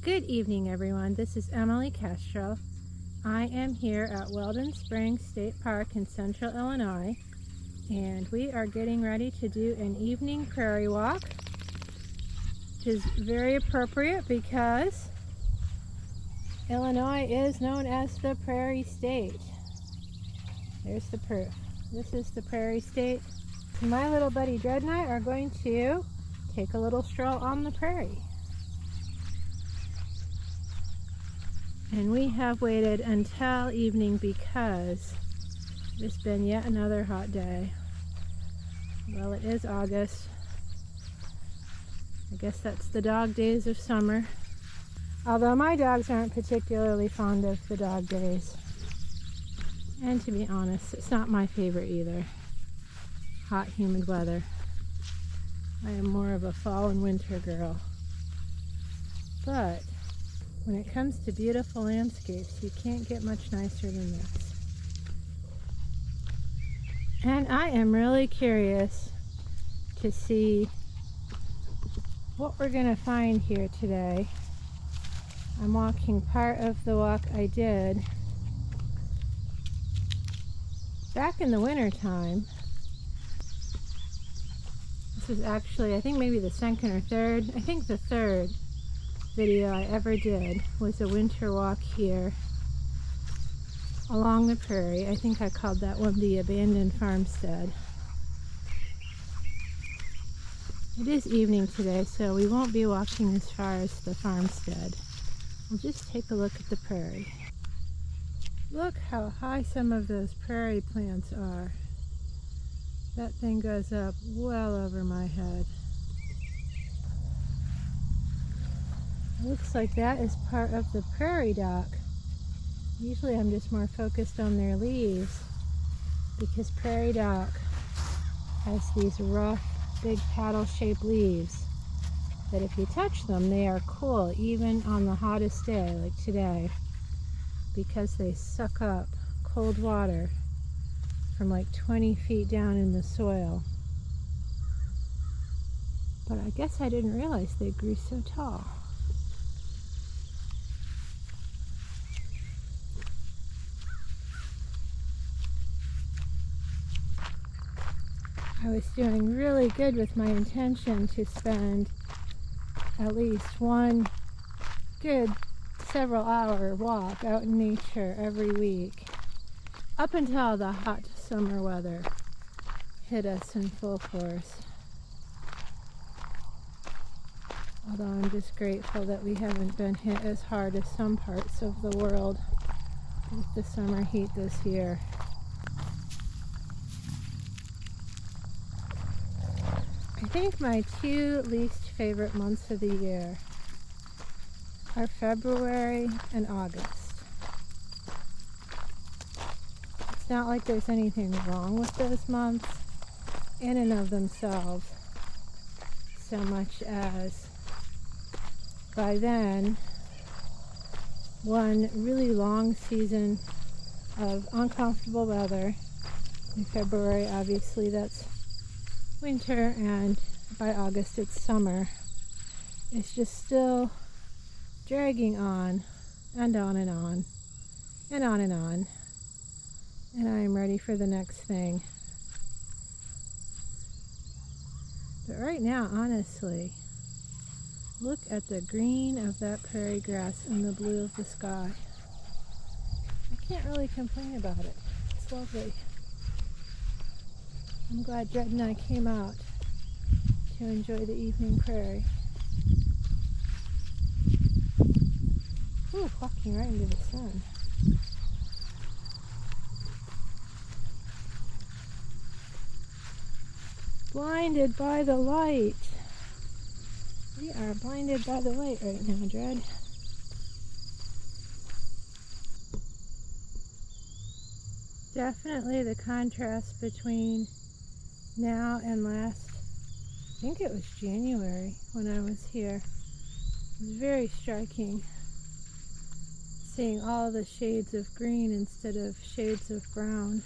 Good evening, everyone. This is Emily Castro. I am here at Weldon Springs State Park in central Illinois, and we are getting ready to do an evening prairie walk, which is very appropriate because Illinois is known as the Prairie State. There's the proof. This is the Prairie State. My little buddy Dred and I are going to take a little stroll on the prairie. And we have waited until evening because it's been yet another hot day. Well, it is August. I guess that's the dog days of summer. Although my dogs aren't particularly fond of the dog days. And to be honest, it's not my favorite either. Hot, humid weather. I am more of a fall and winter girl. But when it comes to beautiful landscapes, you can't get much nicer than this. And I am really curious to see what we're going to find here today. I'm walking part of the walk I did back in the winter time. This is actually, I think maybe the second or third, I think the third video I ever did was a winter walk here along the prairie. I think I called that one the Abandoned Farmstead. It is evening today, so we won't be walking as far as the farmstead. We'll just take a look at the prairie. Look how high some of those prairie plants are. That thing goes up well over my head. Looks like that is part of the prairie dock. Usually I'm just more focused on their leaves because prairie dock has these rough, big paddle-shaped leaves that if you touch them, they are cool even on the hottest day like today because they suck up cold water from like 20 feet down in the soil. But I guess I didn't realize they grew so tall. I was doing really good with my intention to spend at least one good several-hour walk out in nature every week up until the hot summer weather hit us in full force. Although I'm just grateful that we haven't been hit as hard as some parts of the world with the summer heat this year. I think my two least favorite months of the year are February and August. It's not like there's anything wrong with those months in and of themselves, so much as by then one really long season of uncomfortable weather. In February, obviously, that's winter, and by August it's summer. It's just still dragging on and on and on and on and on, and I am ready for the next thing. But right now, honestly, look at the green of that prairie grass and the blue of the sky. I can't really complain about it. It's lovely. I'm glad Dred and I came out to enjoy the evening prairie. Ooh, walking right into the sun. Blinded by the light. We are blinded by the light right now, Dred. Definitely the contrast between now and last, I think it was January when I was here. It was very striking seeing all the shades of green instead of shades of brown.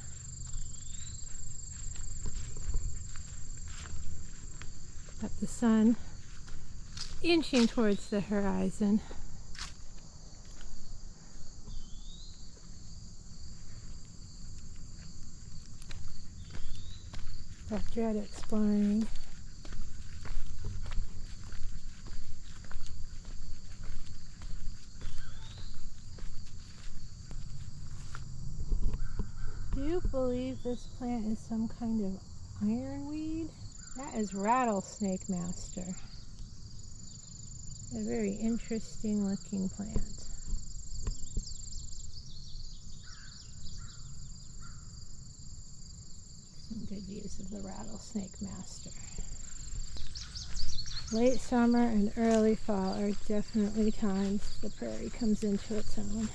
Got the sun inching towards the horizon. I dread exploring. Do you believe this plant is some kind of ironweed? That is rattlesnake master. A very interesting looking plant. Some good views of the rattlesnake master. Late summer and early fall are definitely times the prairie comes into its own.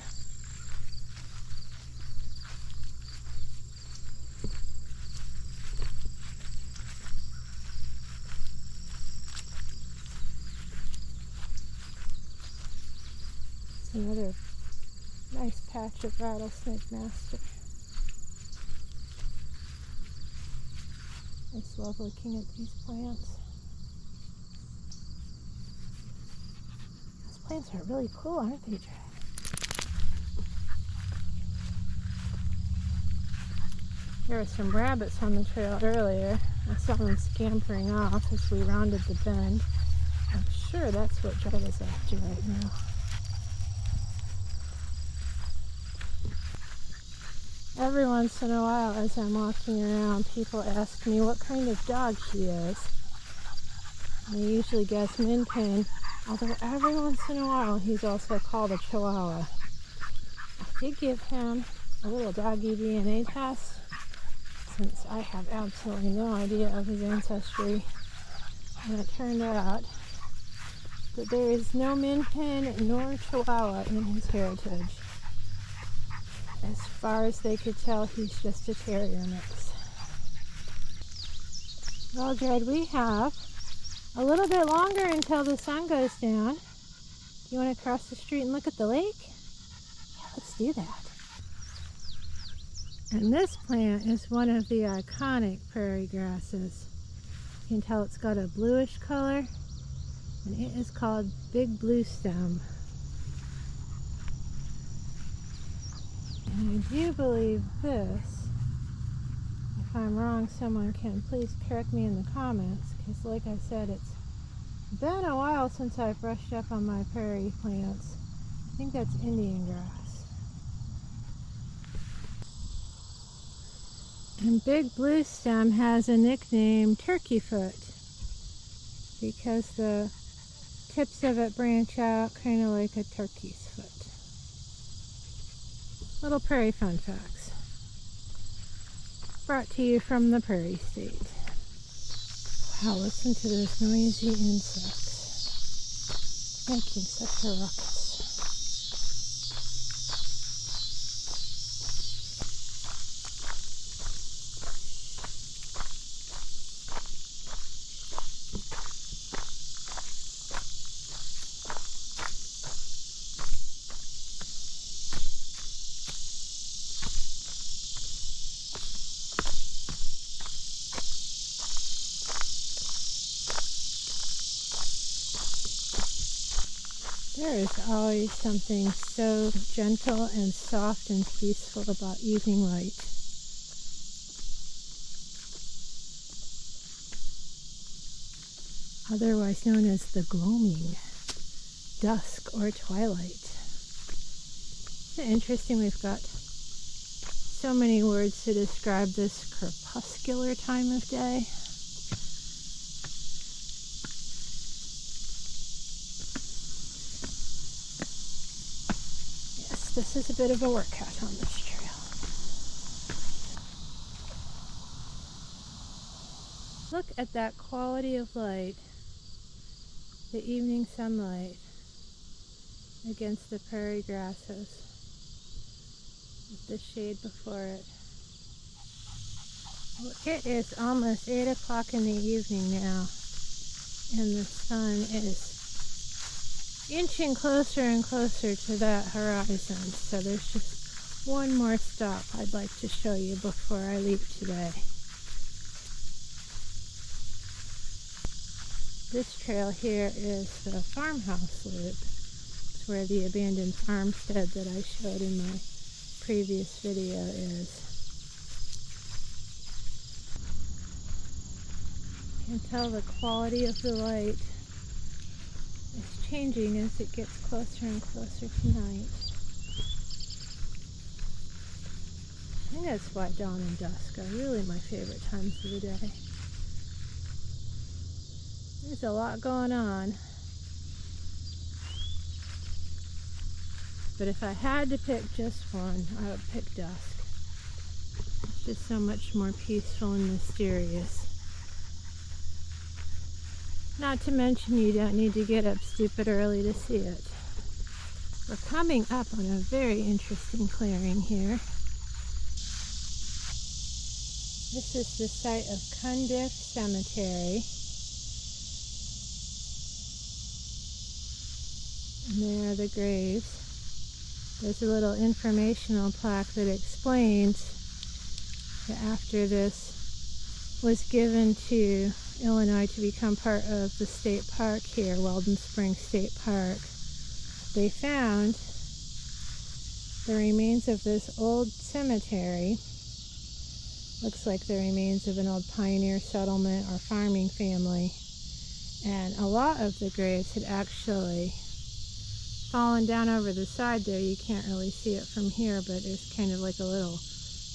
It's another nice patch of rattlesnake master. I just love looking at these plants. Those plants are really cool, aren't they, Jack? There were some rabbits on the trail earlier. I saw them scampering off as we rounded the bend. I'm sure that's what Jared is after right now. Every once in a while as I'm walking around, people ask me what kind of dog he is. I usually guess Min Pin, although every once in a while he's also called a Chihuahua. I did give him a little doggy DNA test, since I have absolutely no idea of his ancestry, and it turned out that there is no Min Pin nor Chihuahua in his heritage. As far as they could tell, he's just a terrier mix. Well, Jared, we have a little bit longer until the sun goes down. Do you want to cross the street and look at the lake? Yeah, let's do that. And this plant is one of the iconic prairie grasses. You can tell it's got a bluish color, and it is called big blue stem. And I do believe this. If I'm wrong, someone can please correct me in the comments, because like I said, it's been a while since I've brushed up on my prairie plants. I think that's Indian grass. And big blue stem has a nickname, turkey foot, because the tips of it branch out kind of like a turkey's foot. Little prairie fun facts. Brought to you from the Prairie State. Wow, listen to those noisy insects. Making such a ruckus. There is always something so gentle and soft and peaceful about evening light. Otherwise known as the gloaming, dusk, or twilight. Isn't it interesting we've got so many words to describe this crepuscular time of day? This is a bit of a workout on this trail. Look at that quality of light, the evening sunlight against the prairie grasses with the shade before it. Well, it is almost 8 o'clock in the evening now, and the sun is inching closer and closer to that horizon. So there's just one more stop I'd like to show you before I leave today. This trail here is the farmhouse loop. It's where the abandoned farmstead that I showed in my previous video is. You can tell the quality of the light is changing as it gets closer and closer to night. I think that's why dawn and dusk are really my favorite times of the day. There's a lot going on. But if I had to pick just one, I would pick dusk. It's just so much more peaceful and mysterious. Not to mention you don't need to get up stupid early to see it. We're coming up on a very interesting clearing here. This is the site of Cundiff Cemetery. And there are the graves. There's a little informational plaque that explains that after this was given to Illinois to become part of the state park here, Weldon Springs State Park, they found the remains of this old cemetery. Looks like the remains of an old pioneer settlement or farming family. And a lot of the graves had actually fallen down over the side there. You can't really see it from here, but there's kind of like a little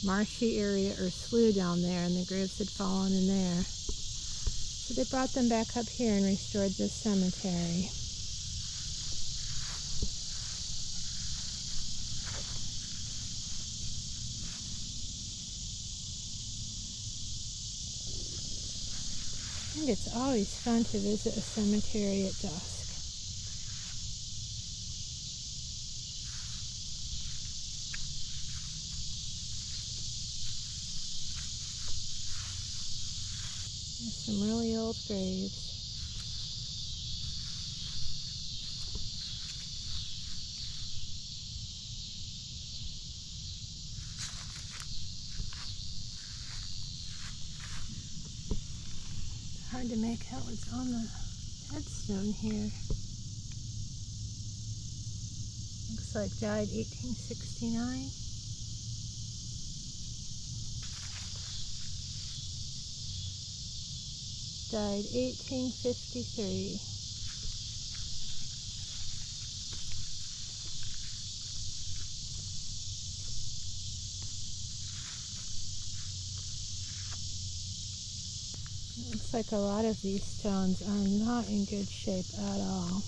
marshy area or slough down there, and the graves had fallen in there. So they brought them back up here and restored this cemetery. I think it's always fun to visit a cemetery at dusk. There's some really old graves. Hard to make out what's on the headstone here. Looks like died 1869. Died 1853. It looks like a lot of these stones are not in good shape at all.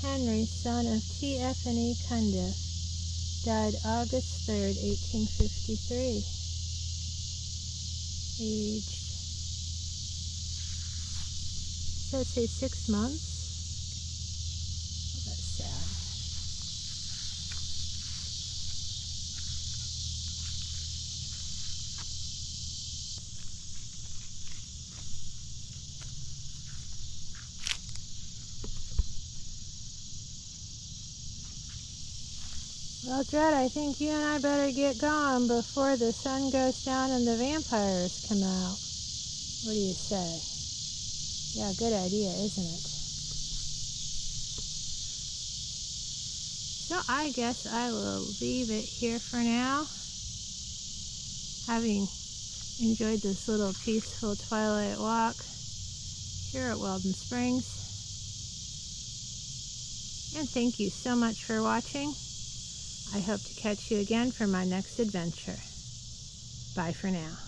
Henry, son of T.F.E. Cundiff, died August 3rd, 1853. Aged, does it say 6 months? Oh, that's sad. Well, Dred, I think you and I better get going before the sun goes down and the vampires come out. What do you say? Yeah, good idea, isn't it? So I guess I will leave it here for now. Having enjoyed this little peaceful twilight walk here at Weldon Springs. And thank you so much for watching. I hope to catch you again for my next adventure. Bye for now.